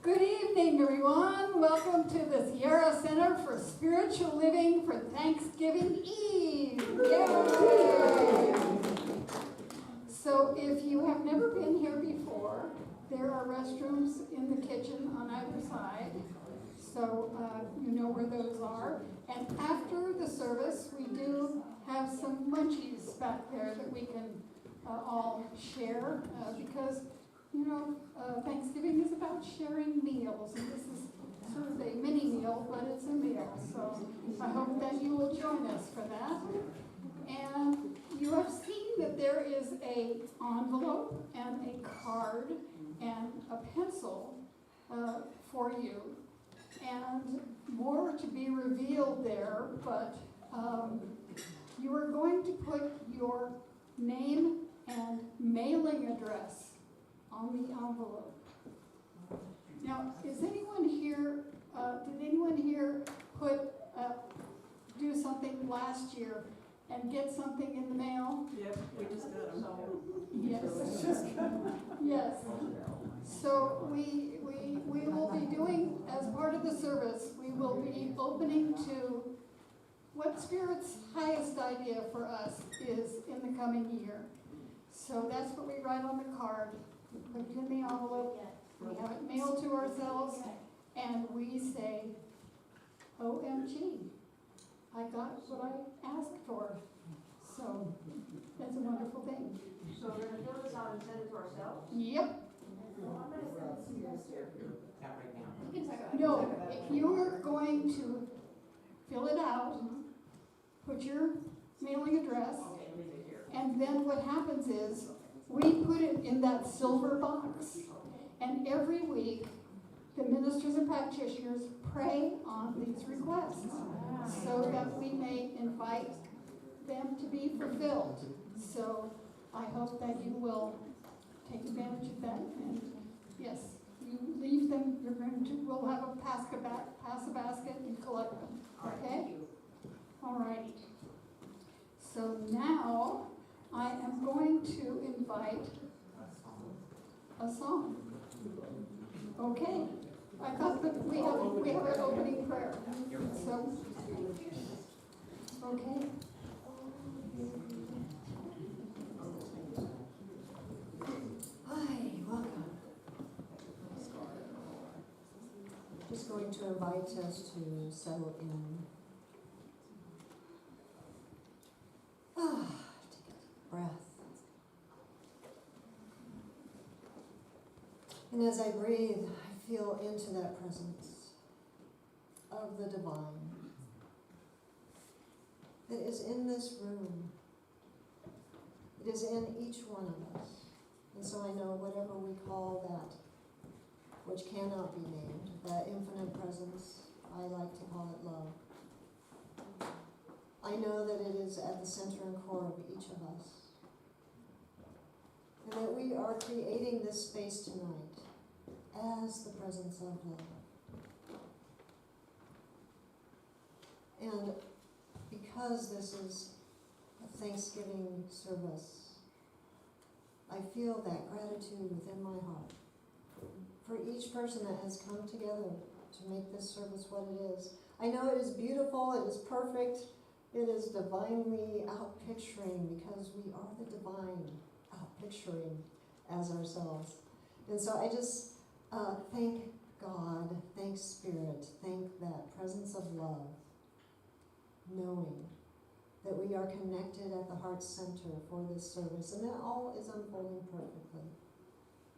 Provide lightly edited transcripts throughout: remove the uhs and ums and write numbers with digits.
Good evening, everyone. Welcome to the Sierra Center for Spiritual Living for Thanksgiving Eve. Yay! So if you have never been here before, there are restrooms in the kitchen on either side. So you know where those are. And after the service, we do have some munchies back there that we can all share because Thanksgiving is about sharing meals, and this is sort of a mini meal, but it's a meal. So I hope that you will join us for that. And you have seen that there is an envelope and a card and a pencil for you, and more to be revealed there, but you are going to put your name and mailing address on the envelope. Now, is anyone here, did anyone here do something last year and get something in the mail? Yep, we just got them. Yes. Yes. So we will be doing, as part of the service, we will be opening to what Spirit's highest idea for us is in the coming year. So that's what we write on the card. Put it in the envelope, we have it mailed to ourselves, and we say, OMG, I got what I asked for. So that's a wonderful thing. So we're going to fill this out and send it to ourselves? Yep. Well, I'm going to send it to you guys here. No, you're going to fill it out, put your mailing address, Okay, leave it here. and then what happens is we put it in that silver box. And every week, the ministers and practitioners pray on these requests so that we may invite them to be fulfilled. So I hope that you will take advantage of that. And yes, you leave them, we'll have a pass a basket and collect them. Okay? All right. So now I am going to invite a song. Okay. I thought that we have an opening prayer. So, okay. Hi, welcome. Just going to invite us to settle in. Take a deep breath. And as I breathe, I feel into that presence of the divine that is in this room. It is in each one of us. And so I know whatever we call that, which cannot be named, that infinite presence, I like to call it love. I know that it is at the center and core of each of us. And that we are creating this space tonight as the presence of love. And because this is a Thanksgiving service, I feel that gratitude within my heart for each person that has come together to make this service what it is. I know it is beautiful, it is perfect, it is divinely out-picturing because we are the divine out-picturing as ourselves. And so I just thank God, thank Spirit, thank that presence of love, knowing that we are connected at the heart center for this service, and that all is unfolding perfectly.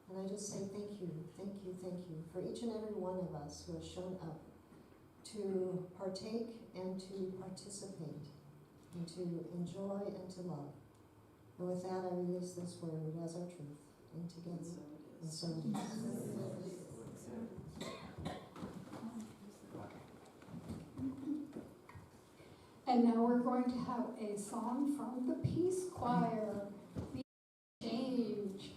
And I just say thank you, thank you, thank you for each and every one of us who has shown up to partake and to participate and to enjoy and to love. And with that, I release this word as our truth and together. And so it is. And now we're going to have a song from the Peace Choir, The Change.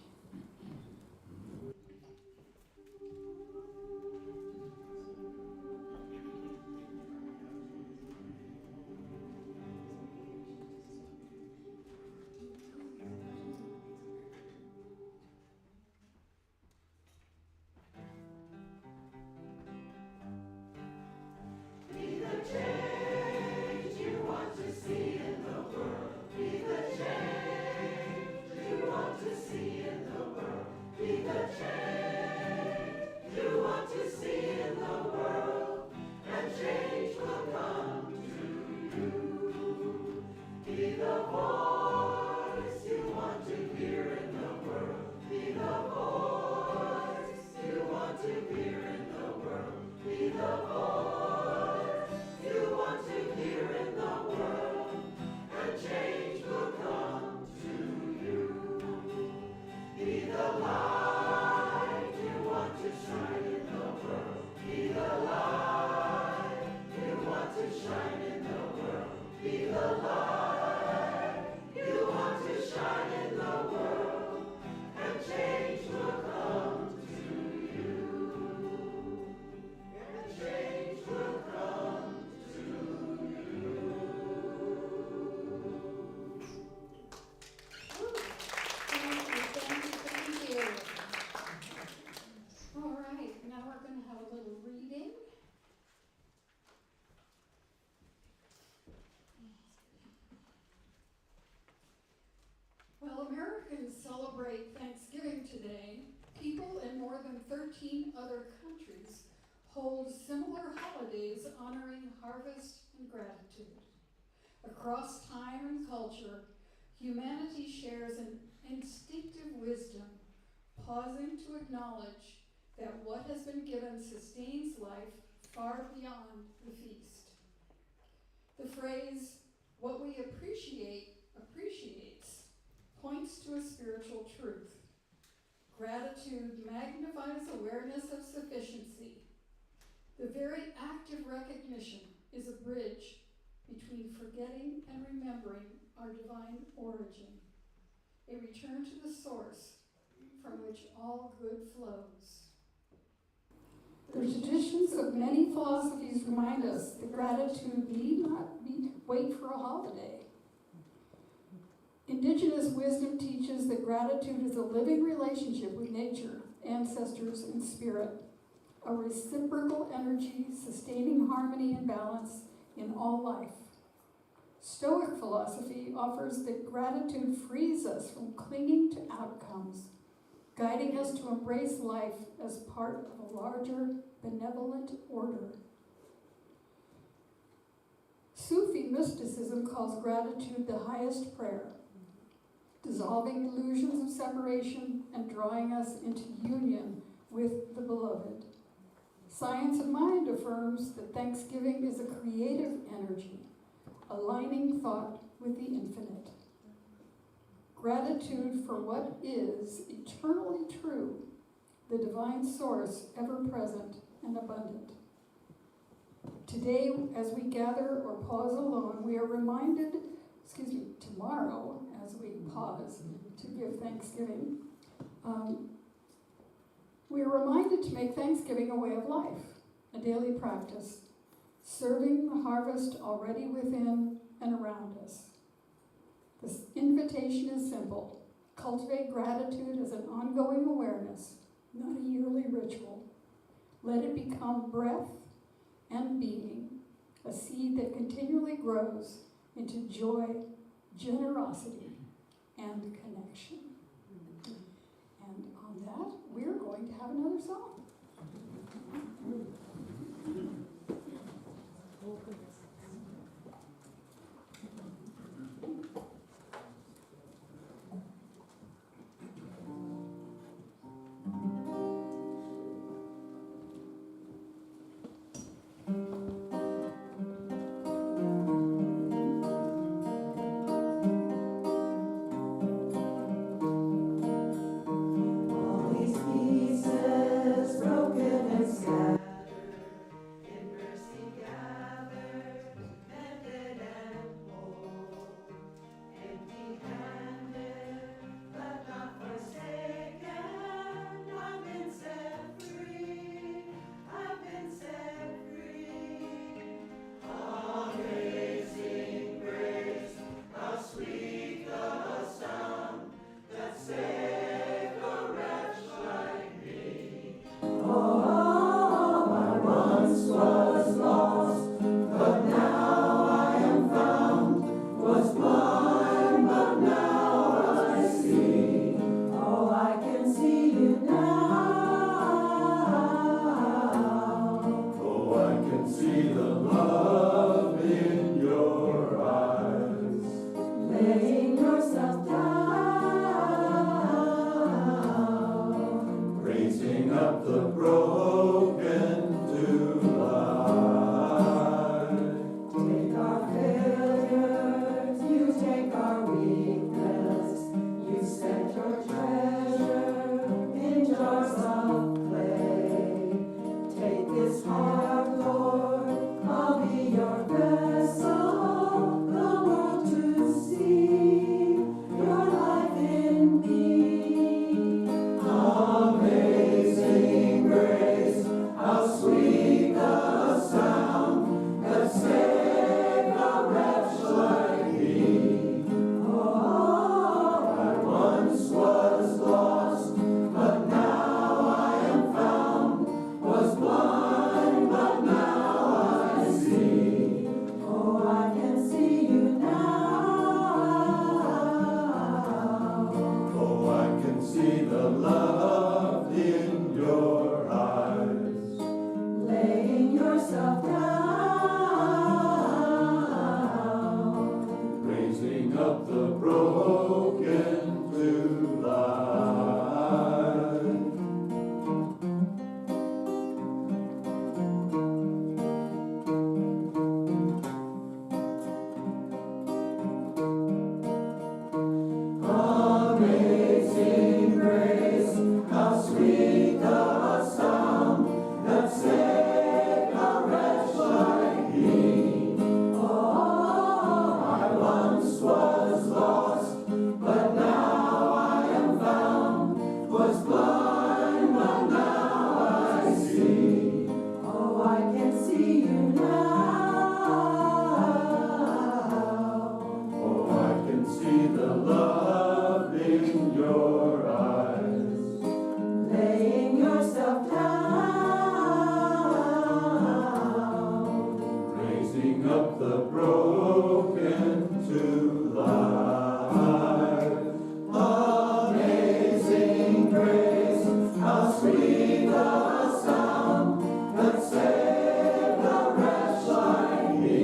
celebrate Thanksgiving today, people in more than 13 other countries hold similar holidays honoring harvest and gratitude. Across time and culture, humanity shares an instinctive wisdom, pausing to acknowledge that what has been given sustains life far beyond the feast. The phrase, "what we appreciate, appreciates," points to a spiritual truth. Gratitude magnifies awareness of sufficiency. The very act of recognition is a bridge between forgetting and remembering our divine origin, a return to the source from which all good flows. The traditions of many philosophies remind us that gratitude need not wait for a holiday. Indigenous wisdom teaches that gratitude is a living relationship with nature, ancestors, and spirit, a reciprocal energy sustaining harmony and balance in all life. Stoic philosophy offers that gratitude frees us from clinging to outcomes, guiding us to embrace life as part of a larger, benevolent order. Sufi mysticism calls gratitude the highest prayer, dissolving illusions of separation and drawing us into union with the beloved. Science of Mind affirms that Thanksgiving is a creative energy, aligning thought with the infinite. Gratitude for what is eternally true, the divine source ever present and abundant. Today, as we gather or pause alone, we are reminded, tomorrow, as we pause to give thanksgiving, we are reminded to make Thanksgiving a way of life, a daily practice, serving the harvest already within and around us. This invitation is simple. Cultivate gratitude as an ongoing awareness, not a yearly ritual. Let it become breath and being, a seed that continually grows into joy, generosity, and connection. And on that, we're going to have another song. All these pieces broken and scattered. love in your eyes. Laying yourself down, Raising up the broken to life. Amazing grace, how sweet the sound that saved a wretch like me.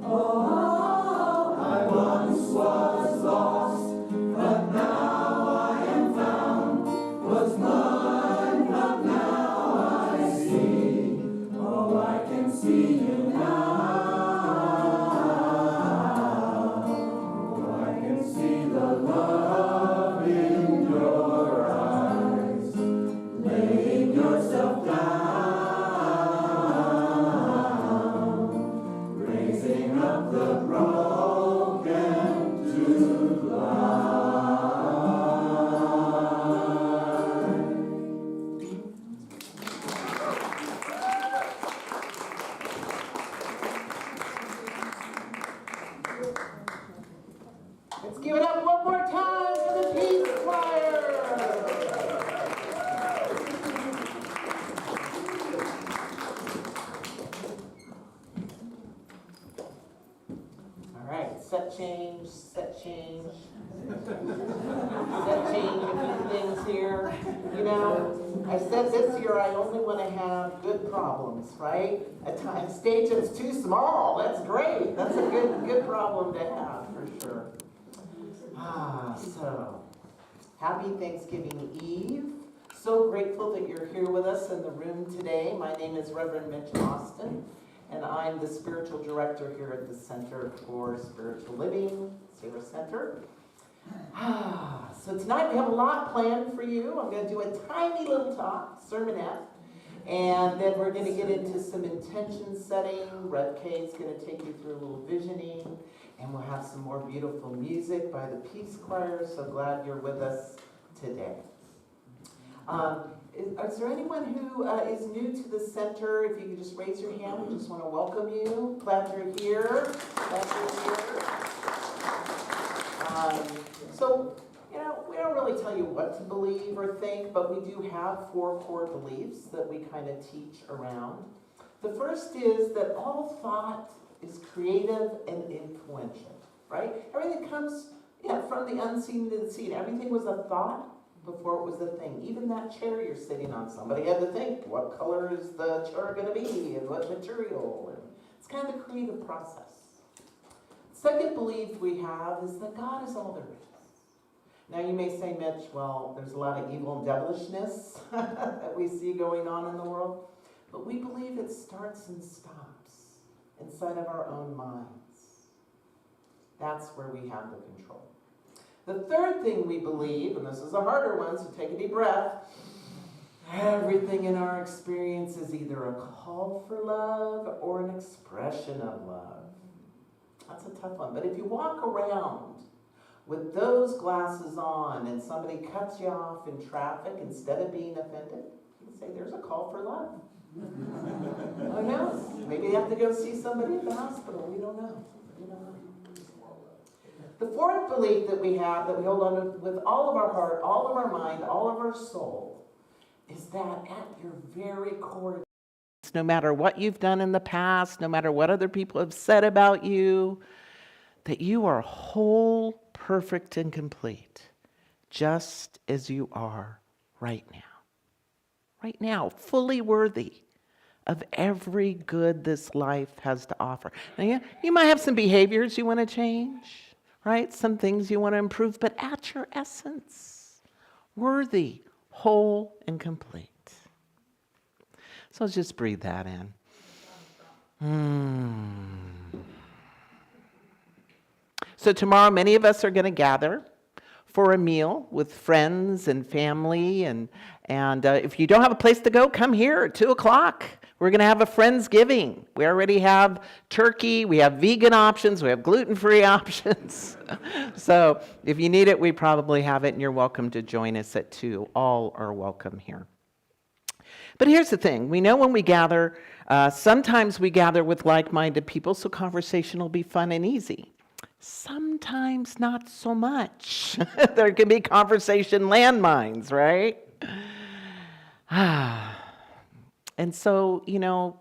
Oh, I once was lost, but now I am found. Was blind, but now I see. Oh, I can see you now. Oh, I can see the love in your eyes. Laying yourself down, raising up the broken to life. Let's give it up one more time for the Peace Choir. All right, set change, set change. Set change a few things here. You know, I said this year I only want to have good problems, right? A stage that's too small, that's great. That's a good problem to have, for sure. So, happy Thanksgiving Eve. So grateful that you're here with us in the room today. My name is Reverend Mitch Austin, and I'm the spiritual director here at the Center for Spiritual Living, Sarah Center. So tonight we have a lot planned for you. I'm going to do a tiny little talk, sermonette, and then we're going to get into some intention setting. Red K's going to take you through a little visioning, and we'll have some more beautiful music by the Peace Choir. So glad you're with us today. Is there anyone who is new to the center? If you could just raise your hand, we just want to welcome you. Glad you're here. Glad you're here. So, you know, we don't really tell you what to believe or think, but we do have 4 core beliefs that we kind of teach around. The first is that all thought is creative and influential, right? Everything comes from the unseen to the seen. Everything was a thought before it was a thing. Even that chair you're sitting on, somebody had to think, what color is the chair going to be and what material? And it's kind of a creative process. Second belief we have is that God is all there is. Now you may say, Mitch, well, there's a lot of evil and devilishness that we see going on in the world, but we believe it starts and stops inside of our own minds. That's where we have the control. The third thing we believe, and this is a harder one, so take a deep breath, everything in our experience is either a call for love or an expression of love. That's a tough one, but if you walk around with those glasses on and somebody cuts you off in traffic, instead of being offended, you can say there's a call for love. Who knows? Maybe you have to go see somebody at the hospital. We don't know. The fourth belief that we have, that we hold on to with all of our heart, all of our mind, all of our soul, is that at your very core, no matter what you've done in the past, no matter what other people have said about you, that you are whole, perfect, and complete, just as you are right now. Right now, fully worthy of every good this life has to offer. Now, you might have some behaviors you want to change, right? Some things you want to improve, but at your essence, worthy, whole, and complete. So let's just breathe that in. So tomorrow, many of us are going to gather for a meal with friends and family. And if you don't have a place to go, come here at 2 o'clock. We're going to have a Friendsgiving. We already have turkey. We have vegan options. We have gluten-free options. So if you need it, we probably have it, and you're welcome to join us at 2. All are welcome here. But here's the thing. We know when we gather, sometimes we gather with like-minded people, so conversation will be fun and easy. Sometimes not so much. There can be conversation landmines, right? And so,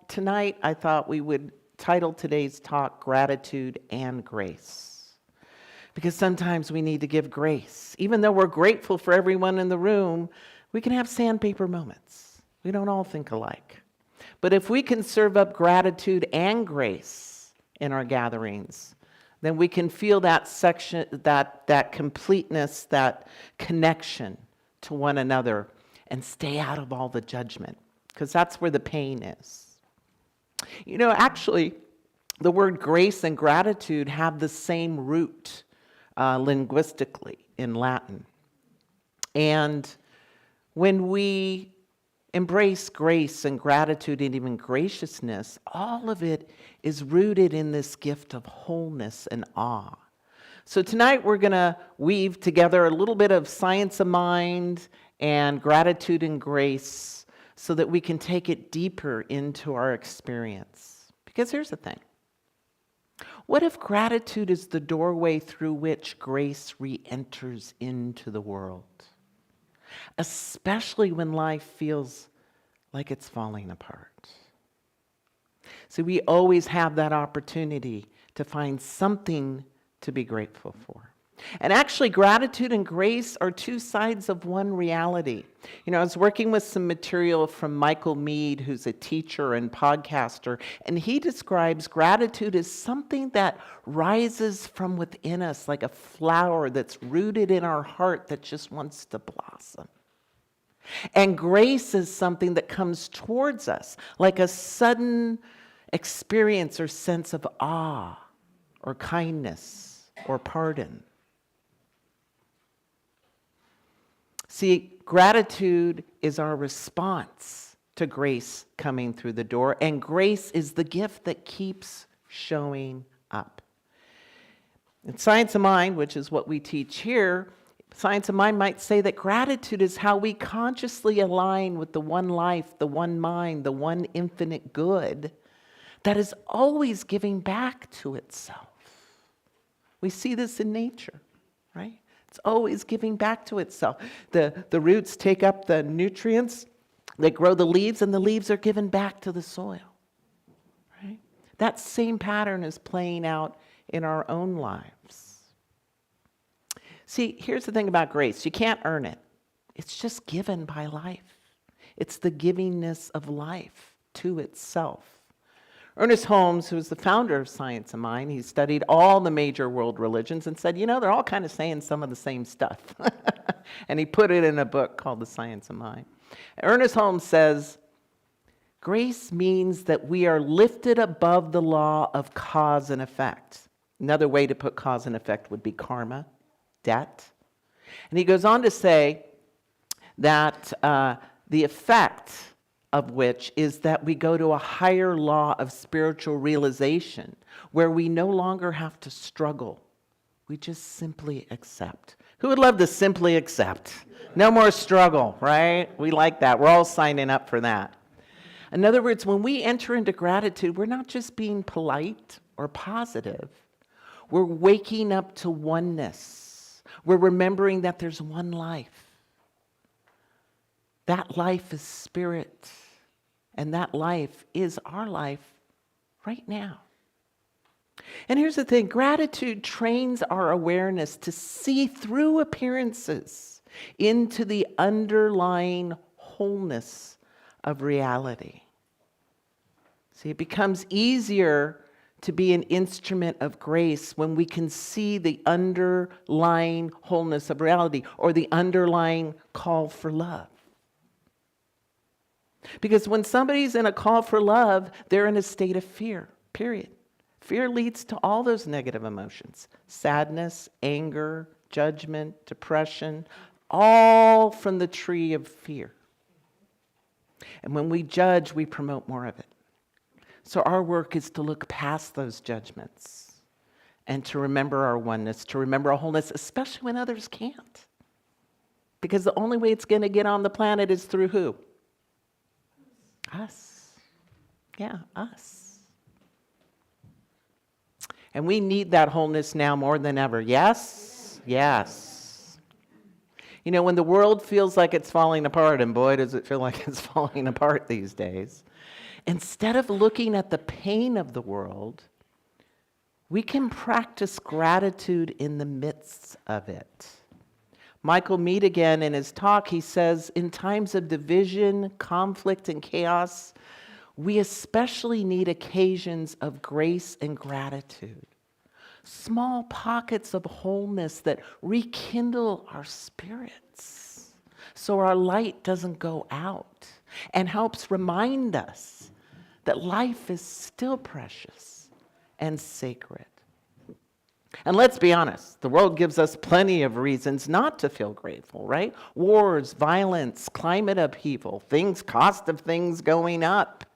tonight I thought we would title today's talk Gratitude and Grace. Because sometimes we need to give grace. Even though we're grateful for everyone in the room, we can have sandpaper moments. We don't all think alike. But if we can serve up gratitude and grace in our gatherings, then we can feel that that completeness, that connection to one another, and stay out of all the judgment, because that's where the pain is. Actually, the word grace and gratitude have the same root linguistically in Latin. And when we embrace grace and gratitude and even graciousness, all of it is rooted in this gift of wholeness and awe. So tonight we're going to weave together a little bit of science of mind and gratitude and grace so that we can take it deeper into our experience. Because here's the thing. What if gratitude is the doorway through which grace re-enters into the world? Especially when life feels like it's falling apart. So we always have that opportunity to find something to be grateful for. And actually, gratitude and grace are two sides of one reality. I was working with some material from Michael Mead, who's a teacher and podcaster, and he describes gratitude as something that rises from within us like a flower that's rooted in our heart that just wants to blossom. And grace is something that comes towards us like a sudden experience or sense of awe or kindness or pardon. See, gratitude is our response to grace coming through the door, and grace is the gift that keeps showing up. In Science of Mind, which is what we teach here, Science of Mind might say that gratitude is how we consciously align with the one life, the one mind, the one infinite good that is always giving back to itself. We see this in nature, right? It's always giving back to itself. The roots take up the nutrients, they grow the leaves, and the leaves are given back to the soil, right? That same pattern is playing out in our own lives. See, here's the thing about grace. You can't earn it. It's just given by life. It's the givingness of life to itself. Ernest Holmes, who was the founder of Science of Mind, he studied all the major world religions and said, they're all kind of saying some of the same stuff. And he put it in a book called The Science of Mind. Ernest Holmes says, grace means that we are lifted above the law of cause and effect. Another way to put cause and effect would be karma, debt. And he goes on to say that the effect of which is that we go to a higher law of spiritual realization where we no longer have to struggle. We just simply accept. Who would love to simply accept? No more struggle, right? We like that. We're all signing up for that. In other words, when we enter into gratitude, we're not just being polite or positive. We're waking up to oneness. We're remembering that there's one life. That life is spirit, and that life is our life right now. And here's the thing, gratitude trains our awareness to see through appearances into the underlying wholeness of reality. See, it becomes easier to be an instrument of grace when we can see the underlying wholeness of reality or the underlying call for love. Because when somebody's in a call for love, they're in a state of fear, period. Fear leads to all those negative emotions, sadness, anger, judgment, depression, all from the tree of fear. And when we judge, we promote more of it. So our work is to look past those judgments and to remember our oneness, to remember our wholeness, especially when others can't. Because the only way it's going to get on the planet is through who? Us. Yeah, us. And we need that wholeness now more than ever. Yes? Yes. You know, when the world feels like it's falling apart, and boy, does it feel like it's falling apart these days, instead of looking at the pain of the world, we can practice gratitude in the midst of it. Michael Mead, again, in his talk, he says, in times of division, conflict, and chaos, we especially need occasions of grace and gratitude. Small pockets of wholeness that rekindle our spirits so our light doesn't go out and helps remind us that life is still precious and sacred. And let's be honest, the world gives us plenty of reasons not to feel grateful, right? Wars, violence, climate upheaval, cost of things going up,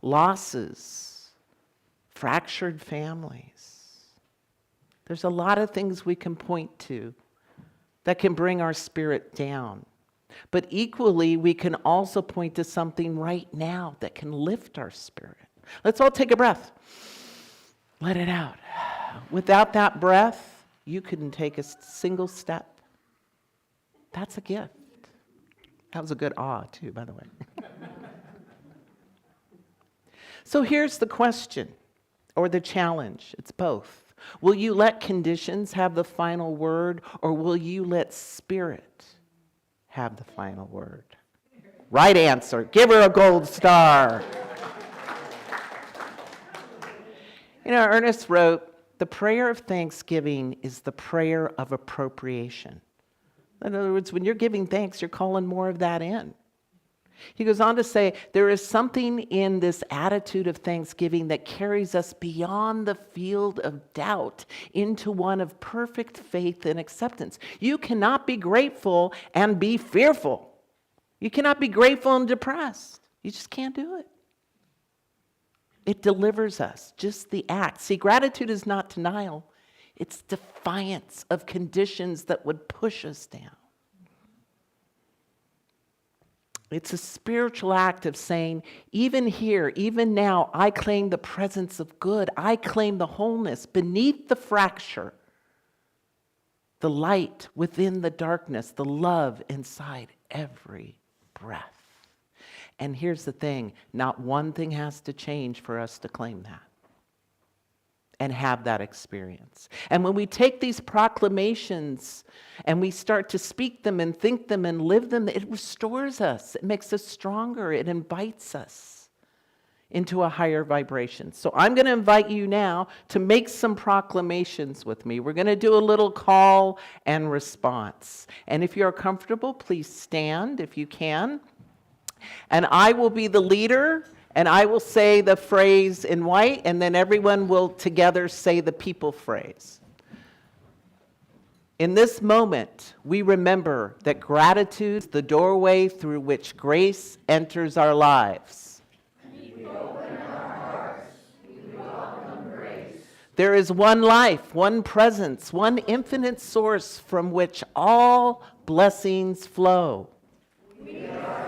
losses, fractured families. There's a lot of things we can point to that can bring our spirit down. But equally, we can also point to something right now that can lift our spirit. Let's all take a breath. Let it out. Without that breath, you couldn't take a single step. That's a gift. That was a good too, by the way. So here's the question, or the challenge. It's both. Will you let conditions have the final word, or will you let spirit have the final word? Right answer. Give her a gold star. You know, Ernest wrote, the prayer of thanksgiving is the prayer of appropriation. In other words, when you're giving thanks, you're calling more of that in. He goes on to say, there is something in this attitude of thanksgiving that carries us beyond the field of doubt into one of perfect faith and acceptance. You cannot be grateful and be fearful. You cannot be grateful and depressed. You just can't do it. It delivers us, just the act. See, gratitude is not denial. It's defiance of conditions that would push us down. It's a spiritual act of saying, even here, even now, I claim the presence of good. I claim the wholeness beneath the fracture, the light within the darkness, the love inside every breath. And here's the thing, not one thing has to change for us to claim that and have that experience. And when we take these proclamations and we start to speak them and think them and live them, it restores us. It makes us stronger. It invites us into a higher vibration. So I'm going to invite you now to make some proclamations with me. We're going to do a little call and response. And if you're comfortable, please stand if you can. And I will be the leader, and I will say the phrase in white, and then everyone will together say the people phrase. In this moment, we remember that gratitude is the doorway through which grace enters our lives. We open our hearts. We welcome grace. There is one life, one presence, one infinite source from which all blessings flow. We are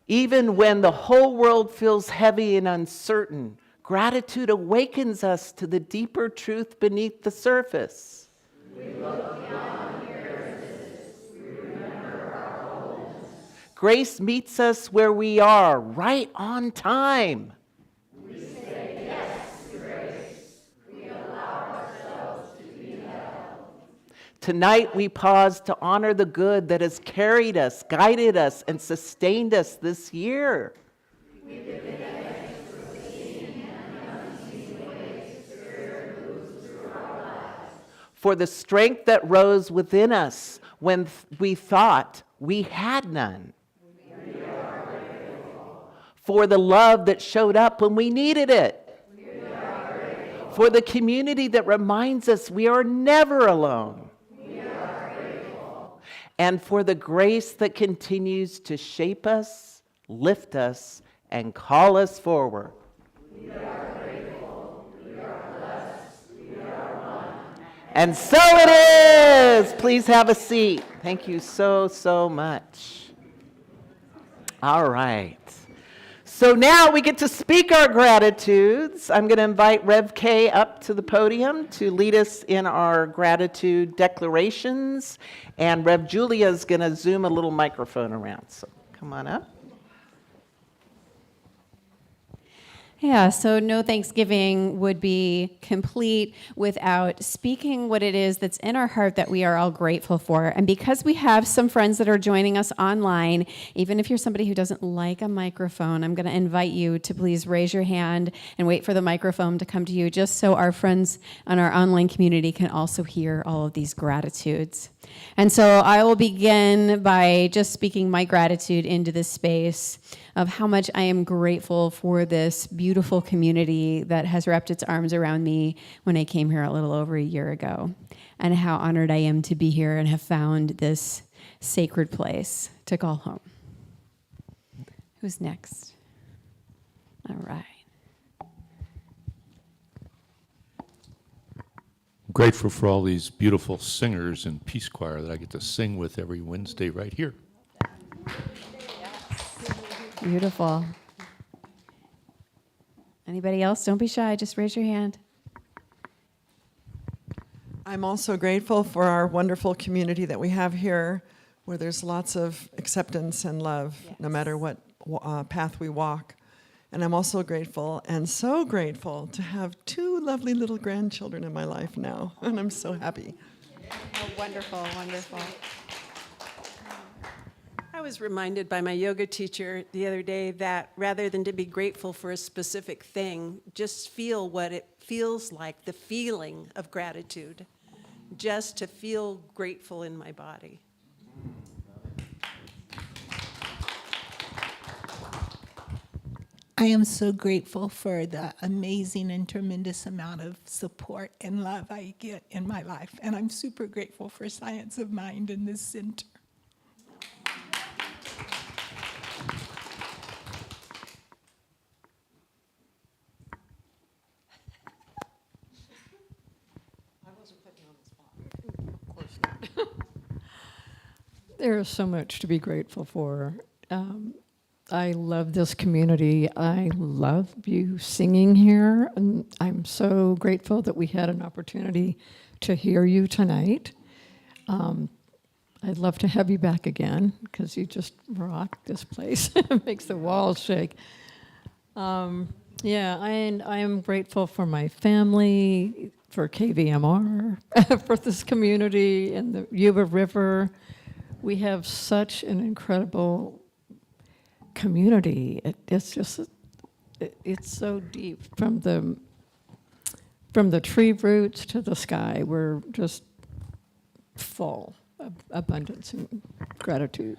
even when the whole world feels heavy and uncertain, gratitude awakens us to the deeper truth beneath the surface. We look beyond appearances. We remember our wholeness. Grace meets us where we are, right on time. We say yes to grace. We allow ourselves to be held. Tonight we pause to honor the good that has carried us, guided us, and sustained us this year. We give thanks for the seen and unseen ways Spirit moves through our lives. For the strength that rose within us when we thought we had none. We are grateful. For the love that showed up when we needed it. We are grateful. For the community that reminds us we are never alone. And for the grace that continues to shape us, lift us, and call us forward. We are grateful. We are blessed. We are one. And so it is. Please have a seat. Thank you so much. All right. So now we get to speak our gratitudes. I'm going to invite Rev K up to the podium to lead us in our gratitude declarations. And Rev Julia is going to zoom a little microphone around. So come on up. Yeah, so no Thanksgiving would be complete without speaking what it is that's in our heart that we are all grateful for. And because we have some friends that are joining us online, even if you're somebody who doesn't like a microphone, I'm going to invite you to please raise your hand and wait for the microphone to come to you, just so our friends on our online community can also hear all of these gratitudes. And so I will begin by just speaking my gratitude into this space of how much I am grateful for this beautiful community that has wrapped its arms around me when I came here a little over a year ago, and how honored I am to be here and have found this sacred place to call home. Who's next? All right. Grateful for all these beautiful singers in Peace Choir that I get to sing with every Wednesday right here. Beautiful. Anybody else? Don't be shy. Just raise your hand. I'm also grateful for our wonderful community that we have here, where there's lots of acceptance and love, no matter what path we walk. And I'm also grateful, and so grateful, to have 2 lovely little grandchildren in my life now, and I'm so happy. Oh, wonderful, wonderful. I was reminded by my yoga teacher the other day that rather than to be grateful for a specific thing, just feel what it feels like, the feeling of gratitude, just to feel grateful in my body. I am so grateful for the amazing and tremendous amount of support and love I get in my life. And I'm super grateful for Science of Mind in this center. There is so much to be grateful for. I love this community. I love you singing here, and I'm so grateful that we had an opportunity to hear you tonight. I'd love to have you back again, because you just rock this place. It makes the walls shake. Yeah, and I am grateful for my family, for KVMR, for this community and the Yuba River. We have such an incredible community. It's just, it's so deep from the tree roots to the sky. We're just full of abundance and gratitude.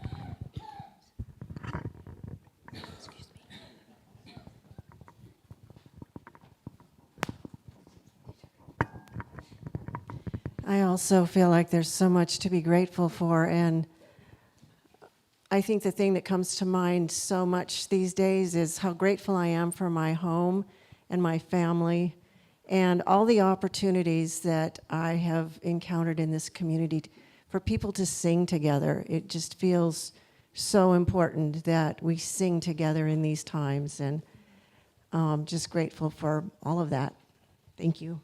I also feel like there's so much to be grateful for, and I think the thing that comes to mind so much these days is how grateful I am for my home and my family and all the opportunities that I have encountered in this community for people to sing together. It just feels so important that we sing together in these times, and just grateful for all of that. Thank you.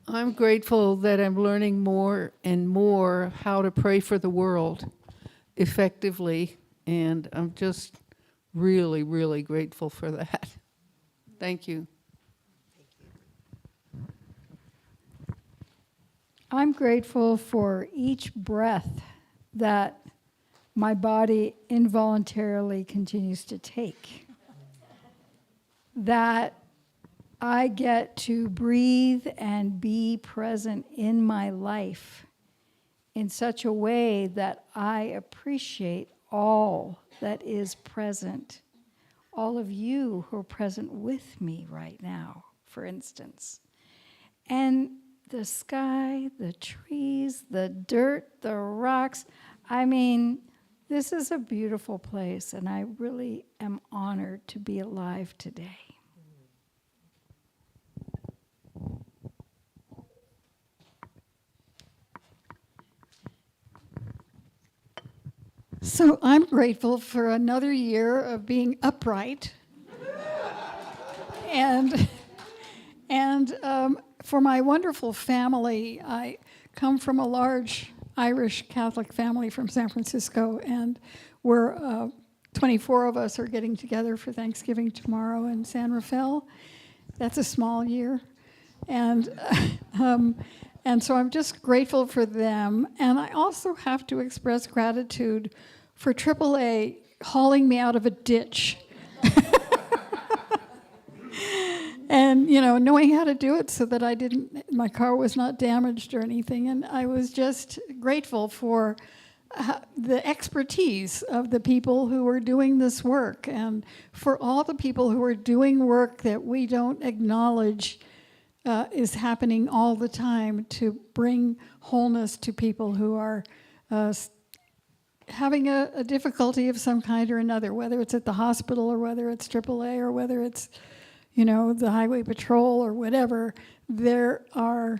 I'm grateful that I'm learning more and more how to pray for the world effectively, and I'm just really, really grateful for that. Thank you. I'm grateful for each breath that my body involuntarily continues to take. That I get to breathe and be present in my life in such a way that I appreciate all that is present. All of you who are present with me right now, for instance. And the sky, the trees, the dirt, the rocks. I mean, this is a beautiful place, and I really am honored to be alive today. So I'm grateful for another year of being upright, and for my wonderful family. I come from a large Irish Catholic family from San Francisco, and we're 24 of us are getting together for Thanksgiving tomorrow in San Rafael. That's a small year, and so I'm just grateful for them. And I also have to express gratitude for AAA hauling me out of a ditch. And, knowing how to do it so that my car was not damaged or anything. And I was just grateful for the expertise of the people who are doing this work, and for all the people who are doing work that we don't acknowledge is happening all the time to bring wholeness to people who are having a difficulty of some kind or another, whether it's at the hospital or whether it's AAA or whether it's the highway patrol or whatever. There are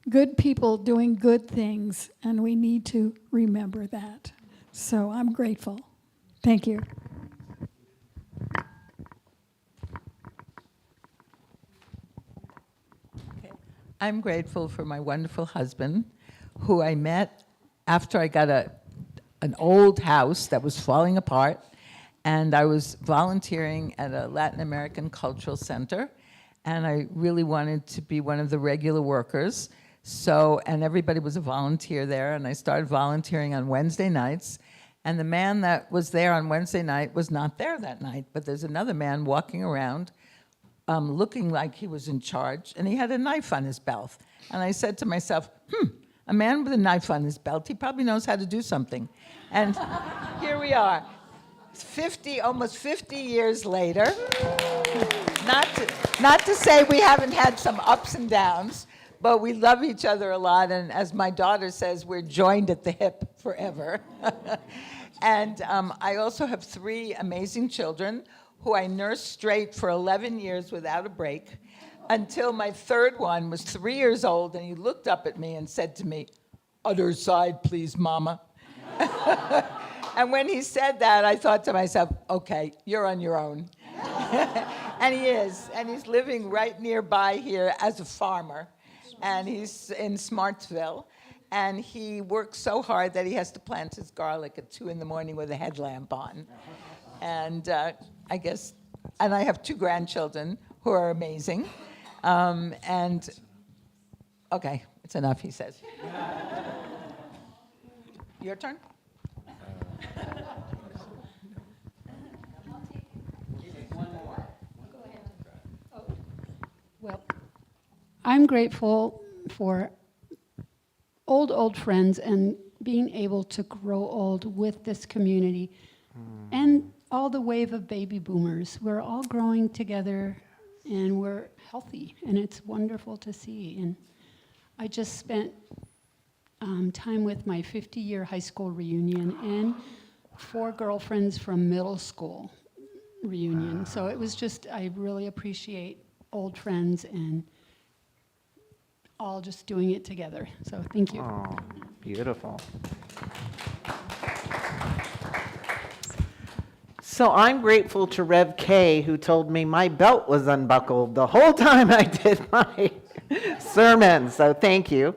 good people doing good things, and we need to remember that. So I'm grateful. Thank you. I'm grateful for my wonderful husband, who I met after I got an old house that was falling apart, and I was volunteering at a Latin American cultural center, and I really wanted to be one of the regular workers. And everybody was a volunteer there, and I started volunteering on Wednesday nights, and the man that was there on Wednesday night was not there that night, but there's another man walking around looking like he was in charge, and he had a knife on his belt. And I said to myself, a man with a knife on his belt, he probably knows how to do something. And here we are, almost 50 years later. Not to say we haven't had some ups and downs, but we love each other a lot, and as my daughter says, we're joined at the hip forever. And I also have 3 amazing children who I nursed straight for 11 years without a break, until my 3rd one was 3 years old, and he looked up at me and said to me, "Other side, please, Mama." And when he said that, I thought to myself, okay, you're on your own. And he is, and he's living right nearby here as a farmer, and he's in Smartsville, and he works so hard that he has to plant his garlic at 2 a.m. with a headlamp on. And and I have 2 grandchildren who are amazing. Okay, it's enough, he says. Your turn? Well, I'm grateful for old friends and being able to grow old with this community and all the wave of baby boomers. We're all growing together and we're healthy, and it's wonderful to see. And I just spent time with my 50-year high school reunion and 4 girlfriends from middle school reunion. So it was just, I really appreciate old friends and all just doing it together. So thank you. Oh, beautiful. So I'm grateful to Rev K, who told me my belt was unbuckled the whole time I did my sermon. So thank you.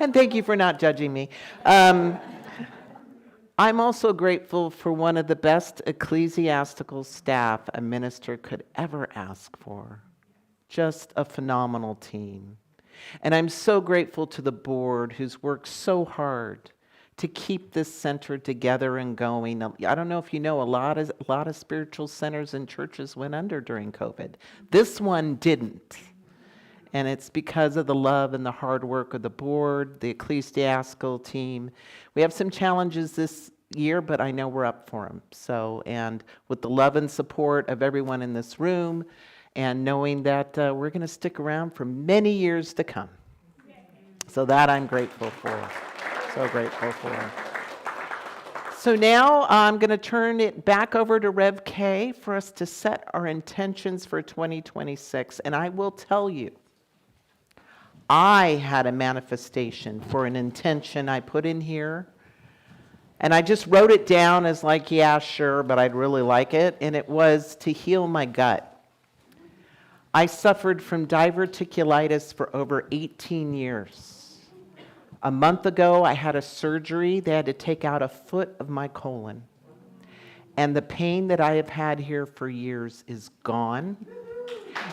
And thank you for not judging me. I'm also grateful for one of the best ecclesiastical staff a minister could ever ask for. Just a phenomenal team. And I'm so grateful to the board who's worked so hard to keep this center together and going. I don't know if you know, a lot of spiritual centers and churches went under during COVID. This one didn't. And it's because of the love and the hard work of the board, the ecclesiastical team. We have some challenges this year, but I know we're up for them. So, and with the love and support of everyone in this room, and knowing that we're going to stick around for many years to come. So that I'm grateful for. So grateful for. So now I'm going to turn it back over to Rev K for us to set our intentions for 2026. And I will tell you, I had a manifestation for an intention I put in here And I just wrote it down as like, yeah, sure, but I'd really like it. And it was to heal my gut. I suffered from diverticulitis for over 18 years. A month ago, I had a surgery. They had to take out a foot of my colon. And the pain that I have had here for years is gone.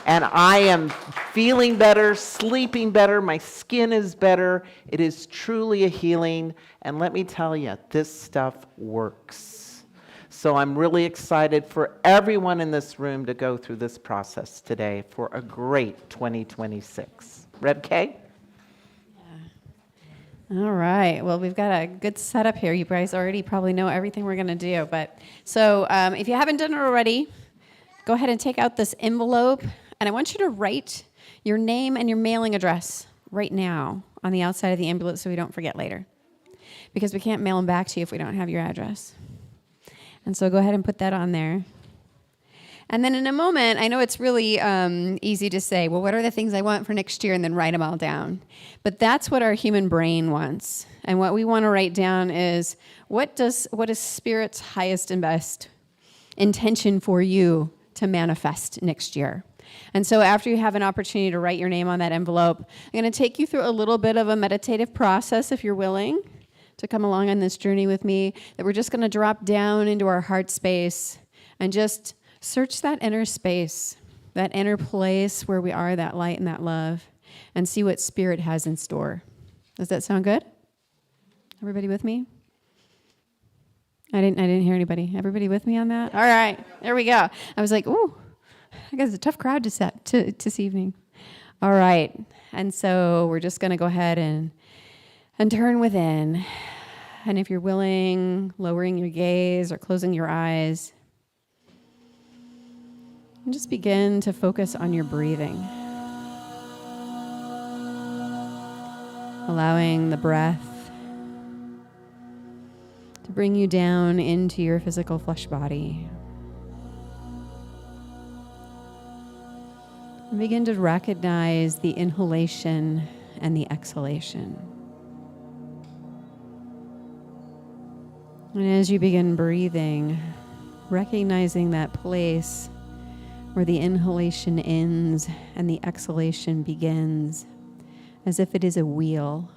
And I am feeling better, sleeping better, my skin is better. It is truly a healing. And let me tell you, this stuff works. So I'm really excited for everyone in this room to go through this process today for a great 2026. Reb K? All right. Well, we've got a good setup here. You guys already probably know everything we're going to do. But so if you haven't done it already, go ahead and take out this envelope. And I want you to write your name and your mailing address right now on the outside of the envelope so we don't forget later. Because we can't mail them back to you if we don't have your address. And so go ahead and put that on there. And then in a moment, I know it's really easy to say, well, what are the things I want for next year, and then write them all down. But that's what our human brain wants. And what we want to write down is, what is Spirit's highest and best intention for you to manifest next year? And so after you have an opportunity to write your name on that envelope, I'm going to take you through a little bit of a meditative process, if you're willing to come along on this journey with me, that we're just going to drop down into our heart space and just search that inner space, that inner place where we are, that light and that love, and see what Spirit has in store. Does that sound good? Everybody with me? I didn't hear anybody. Everybody with me on that? All right, there we go. I was like, ooh, I guess it's a tough crowd to set this evening. All right, and so we're just going to go ahead and turn within. And if you're willing, lowering your gaze or closing your eyes, and just begin to focus on your breathing. Allowing the breath to bring you down into your physical flesh body. And begin to recognize the inhalation and the exhalation. And as you begin breathing, recognizing that place where the inhalation ends and the exhalation begins, as if it is a wheel.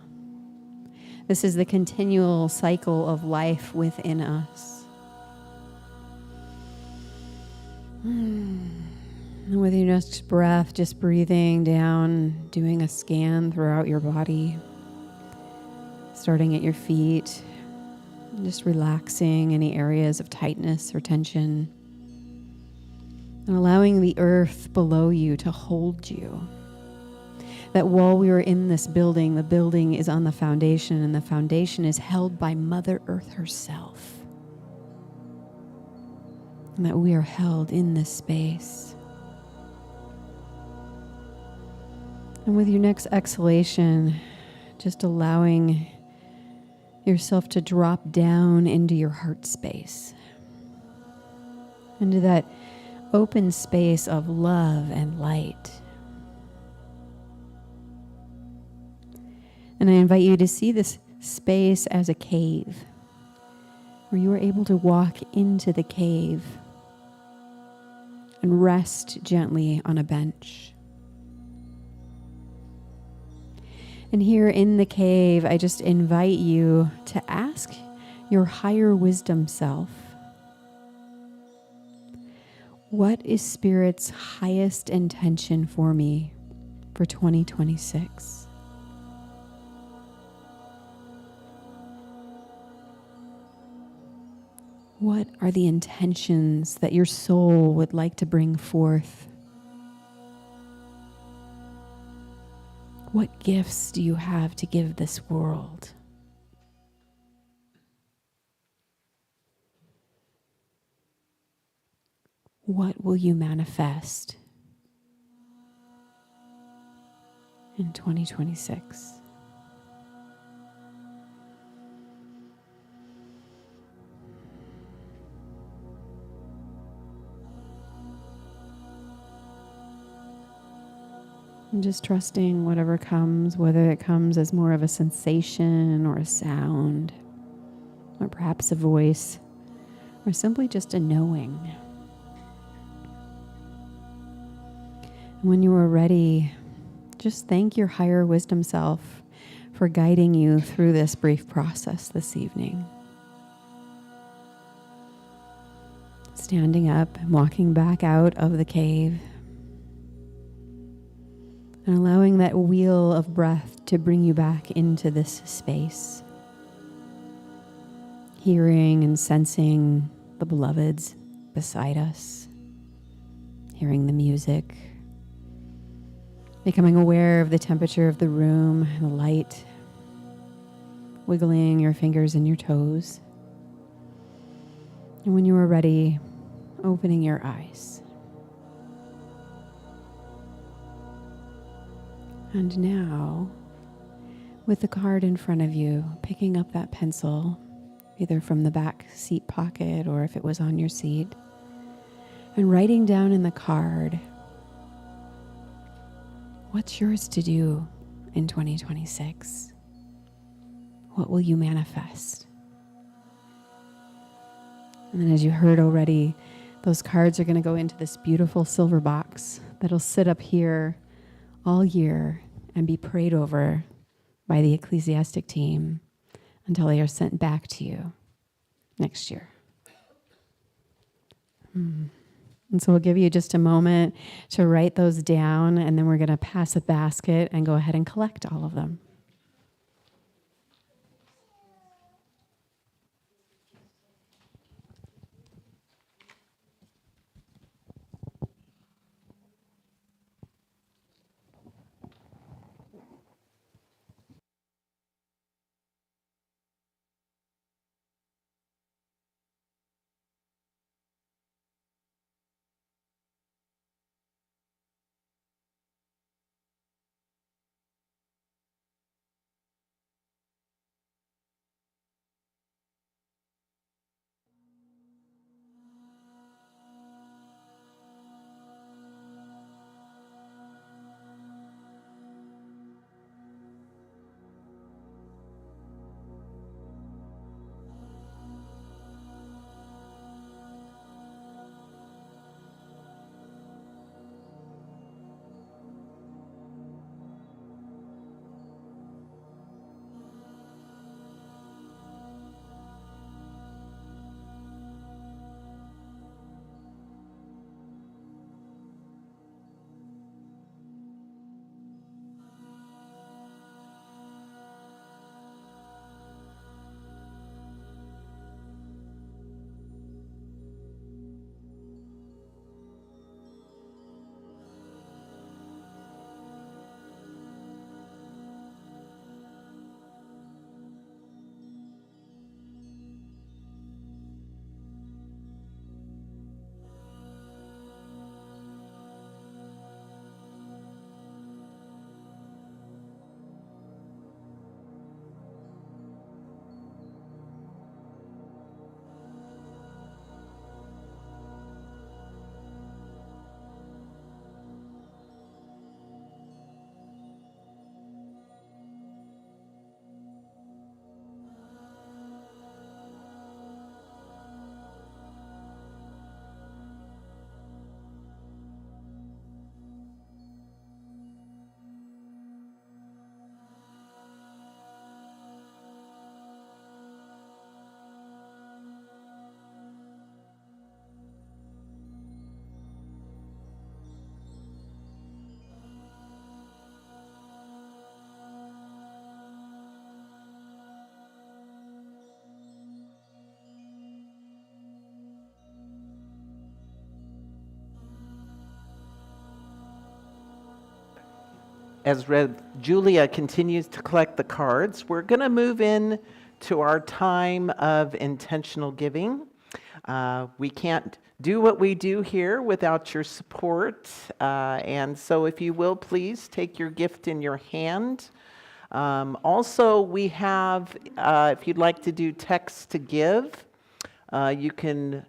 This is the continual cycle of life within us. And with your next breath, just breathing down, doing a scan throughout your body, starting at your feet, just relaxing any areas of tightness or tension. And allowing the earth below you to hold you. That while we are in this building, the building is on the foundation, and the foundation is held by Mother Earth herself. And that we are held in this space. And with your next exhalation, just allowing yourself to drop down into your heart space. Into that open space of love and light. And I invite you to see this space as a cave, where you are able to walk into the cave and rest gently on a bench. And here in the cave, I just invite you to ask your higher wisdom self, what is Spirit's highest intention for me for 2026? What are the intentions that your soul would like to bring forth? What gifts do you have to give this world? What will you manifest in 2026? And just trusting whatever comes, whether it comes as more of a sensation or a sound, or perhaps a voice, or simply just a knowing. And when you are ready, just thank your higher wisdom self for guiding you through this brief process this evening. Standing up and walking back out of the cave, and allowing that wheel of breath to bring you back into this space. Hearing and sensing the beloveds beside us, hearing the music, becoming aware of the temperature of the room and the light, wiggling your fingers and your toes. And when you are ready, opening your eyes. And now, with the card in front of you, picking up that pencil, either from the back seat pocket or if it was on your seat, and writing down in the card, what's yours to do in 2026? What will you manifest? And then, as you heard already, those cards are going to go into this beautiful silver box that'll sit up here all year and be prayed over by the ecclesiastic team until they are sent back to you next year. And so we'll give you just a moment to write those down, and then we're going to pass a basket and go ahead and collect all of them. As Julia continues to collect the cards, we're going to move in to our time of intentional giving. We can't do what we do here without your support. And so if you will, please take your gift in your hand. Also, we have, if you'd like to do text to give, you can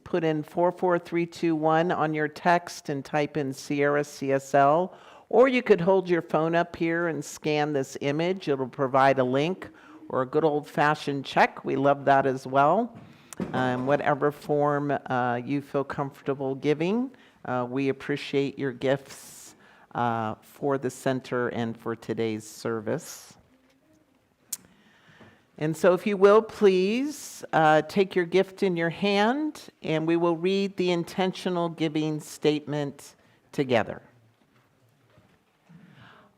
put in 44321 on your text and type in Sierra CSL, or you could hold your phone up here and scan this image. It'll provide a link, or a good old-fashioned check. We love that as well. Whatever form you feel comfortable giving, we appreciate your gifts for the center and for today's service. And so if you will, please take your gift in your hand, and we will read the intentional giving statement together.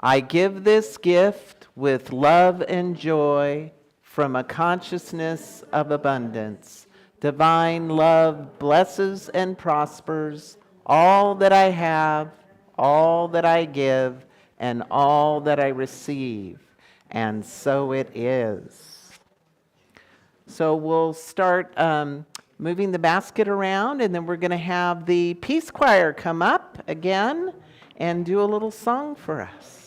I give this gift with love and joy from a consciousness of abundance. Divine love blesses and prospers all that I have, all that I give, and all that I receive. And so it is. So we'll start moving the basket around, and then we're going to have the Peace Choir come up again and do a little song for us.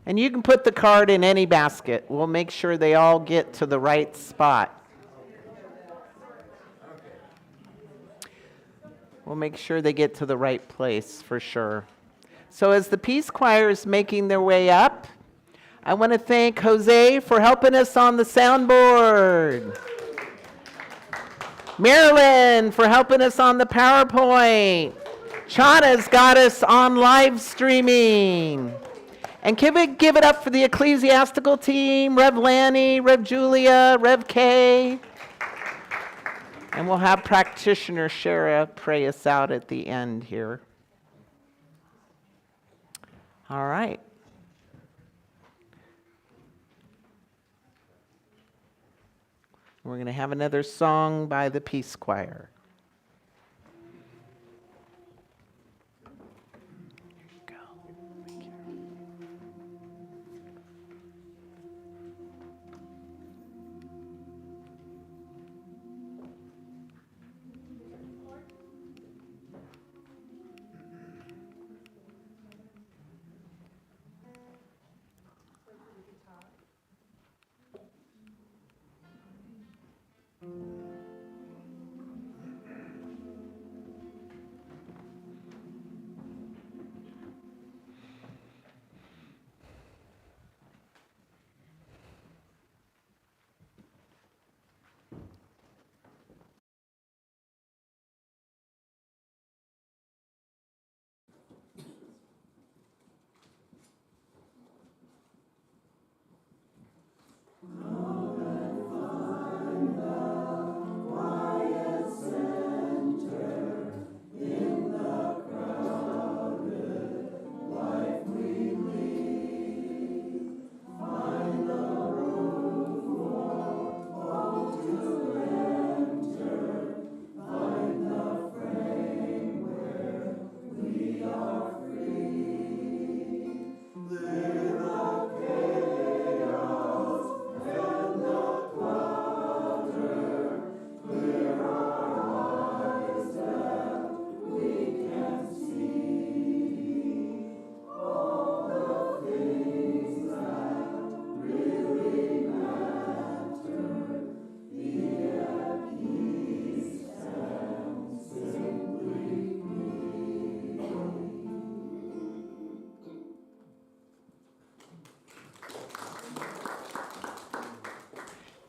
And you can put the card in any basket. We'll make sure they all get to the right spot. We'll make sure they get to the right place for sure. So as the Peace Choir is making their way up, I want to thank Jose for helping us on the soundboard. Marilyn for helping us on the PowerPoint. Chana's got us on live streaming. And give it up for the ecclesiastical team, Rev Lanny, Rev Julia, Rev Kay. And we'll have practitioner Shara pray us out at the end here. All right. We're going to have another song by the Peace Choir.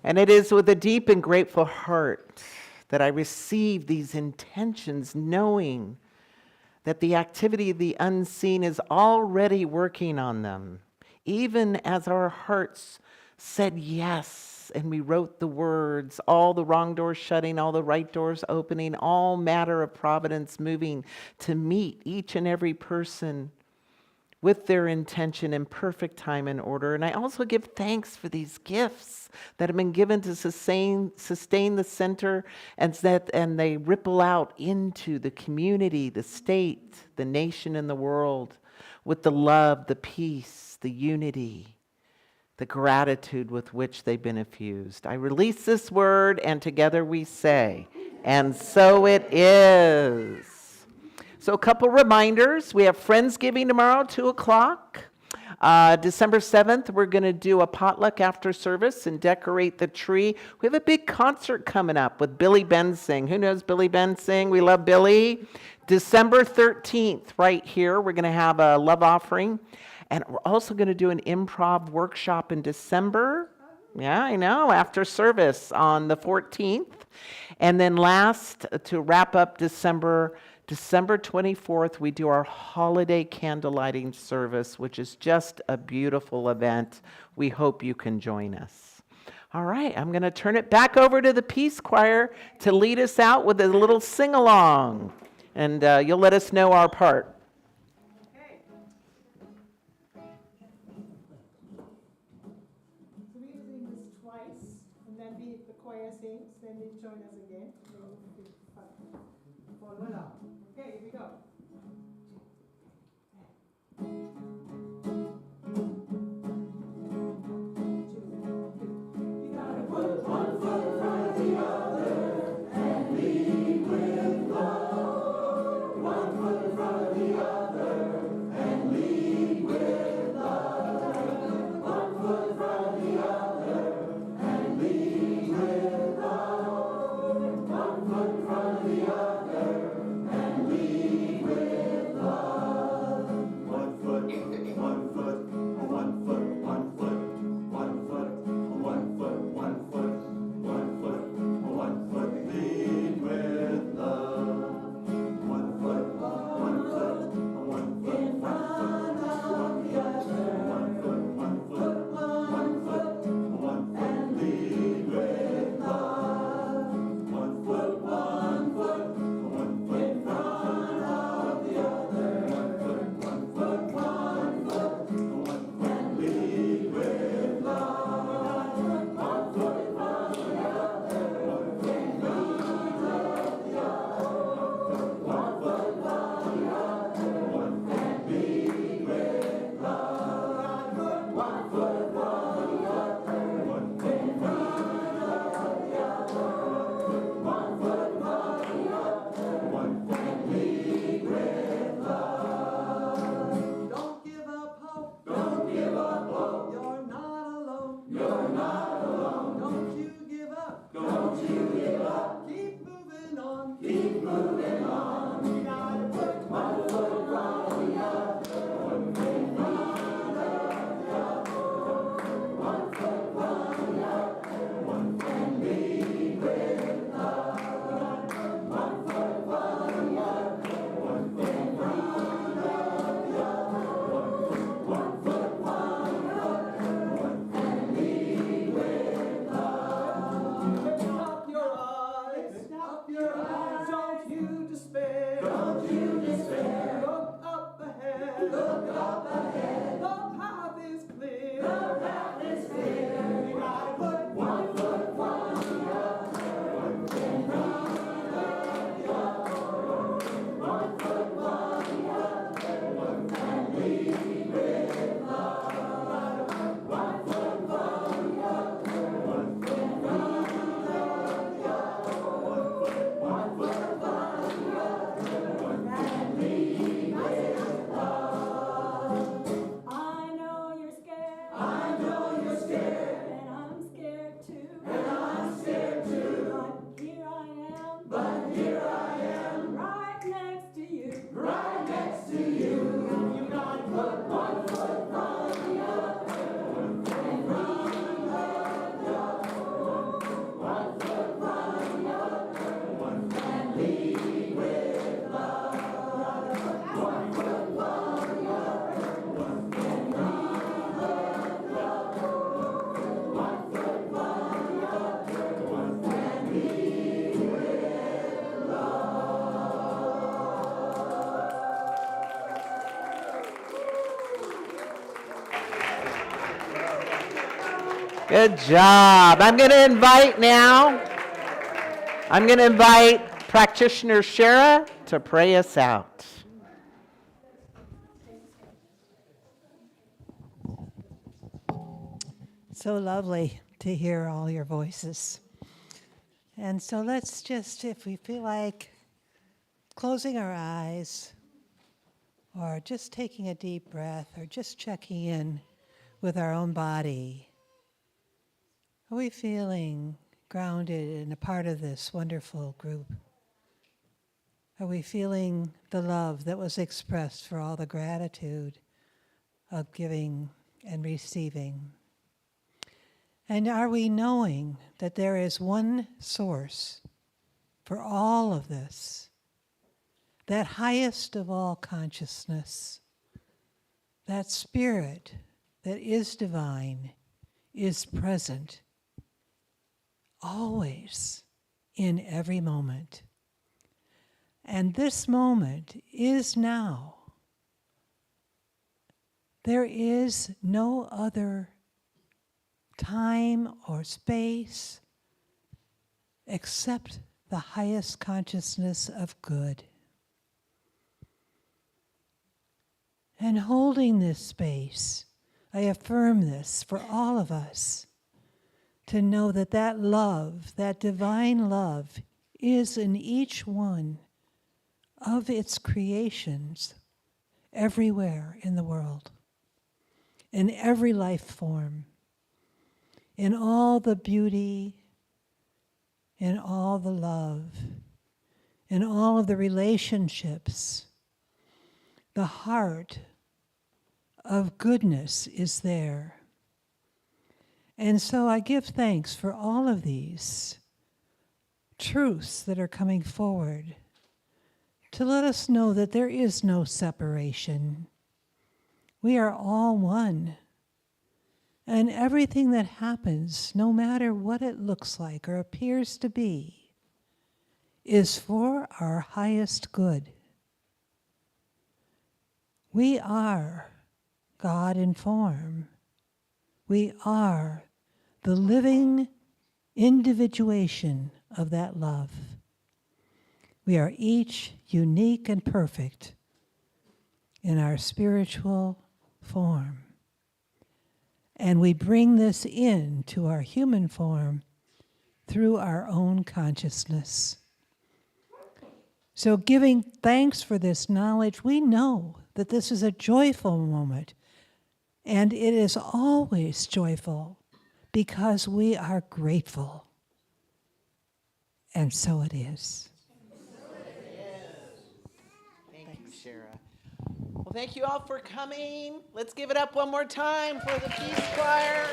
And it is with a deep and grateful heart that I receive these intentions, knowing that the activity of the unseen is already working on them, even as our hearts said yes, and we wrote the words, all the wrong doors shutting, all the right doors opening, all matter of providence moving to meet each and every person with their intention in perfect time and order. And I also give thanks for these gifts that have been given to sustain the center, and they ripple out into the community, the state, the nation, and the world with the love, the peace, the unity, the gratitude with which they've been infused. I release this word, and together we say, and so it is. So a couple reminders. We have Friendsgiving tomorrow, 2 o'clock. December 7th, we're going to do a potluck after service and decorate the tree. We have a big concert coming up with Billy Bensing. Who knows Billy Bensing? We love Billy. December 13th, right here, we're going to have a love offering. And we're also going to do an improv workshop in December. Yeah, I know, after service on the 14th. And then last, to wrap up December 24th, we do our holiday candle lighting service, which is just a beautiful event. We hope you can join us. All right, I'm going to turn it back over to the Peace Choir to lead us out with a little sing-along. And you'll let us know our part. Then they join us again. Voilà. Okay, here we go. You gotta put one foot in front of the other and lead with love. One foot in front of the other and lead with love. One foot in front of the other and lead with love. One foot in front of the other and lead with love. One foot, one foot, one foot, one foot, one foot, one foot, one foot, one foot, one foot, lead with love. One foot, one foot, one foot, in front of the other. One foot, one foot, one foot, one foot, and lead with love. One foot, one foot, one foot in front of the other. One foot, one foot, one foot, one foot, and lead with love. One foot in front of the other. One foot in front of the other. One foot in front of the other. One foot and lead with love. One foot in front of the other. One foot in front of the other. One foot in front of the other. One foot and lead with love. Don't give up hope. Don't give up hope. You're not alone. You're not alone. Don't you give up. Don't you give up. Keep moving on. Keep moving on. You gotta put one foot in front of the other. One foot in front of the other. One foot in front of the other. One foot and lead with love. One foot in front of the other. One foot in front of the other. One foot in front of the other. One foot and lead with love. Lift up your eyes. Lift up your eyes. Don't you despair. Don't you despair. Look up ahead. Look up ahead. The path is clear. The path is clear. You gotta put one foot in front of the other. One foot in front of the other. One foot in front of the other. One foot and lead with love. One foot in front of the other. One foot in front of the other. One foot in front of the other. One foot and lead with love. I know you're scared. I know you're scared. And I'm scared too. And I'm scared too. But here I am. But here I am. Right next to you. Right next to you. You gotta put one foot in front of the other. One foot in front of the other. One foot in front of the other. One foot and lead with love. One foot in front of the other. One foot in front of the other. One foot in front of the other. One foot and lead with love. Good job. I'm going to invite practitioner Shara to pray us out. So lovely to hear all your voices. And so let's just, if we feel like closing our eyes or just taking a deep breath, or just checking in with our own body. Are we feeling grounded and a part of this wonderful group? Are we feeling the love that was expressed for all the gratitude of giving and receiving? And are we knowing that there is one source for all of this, that highest of all consciousness, that spirit that is divine, is present always in every moment? And this moment is now. There is no other time or space except the highest consciousness of good. And holding this space, I affirm this for all of us, to know that that love, that divine love, is in each one of its creations everywhere in the world, in every life form, in all the beauty, in all the love, in all of the relationships. The heart of goodness is there. And so I give thanks for all of these truths that are coming forward to let us know that there is no separation. We are all one. And everything that happens, no matter what it looks like or appears to be, is for our highest good. We are God in form. We are the living individuation of that love. We are each unique and perfect in our spiritual form. And we bring this into our human form through our own consciousness. So giving thanks for this knowledge, we know that this is a joyful moment. And it is always joyful because we are grateful. And so it is. Thank you, Shara. Well, thank you all for coming. Let's give it up one more time for the Peace Choir.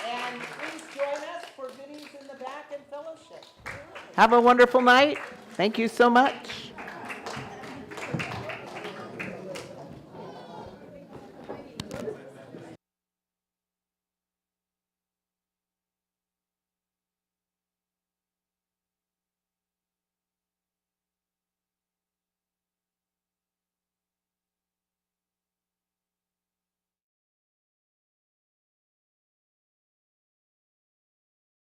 And please join us for goodies in the back and fellowship. Have a wonderful night. Thank you so much.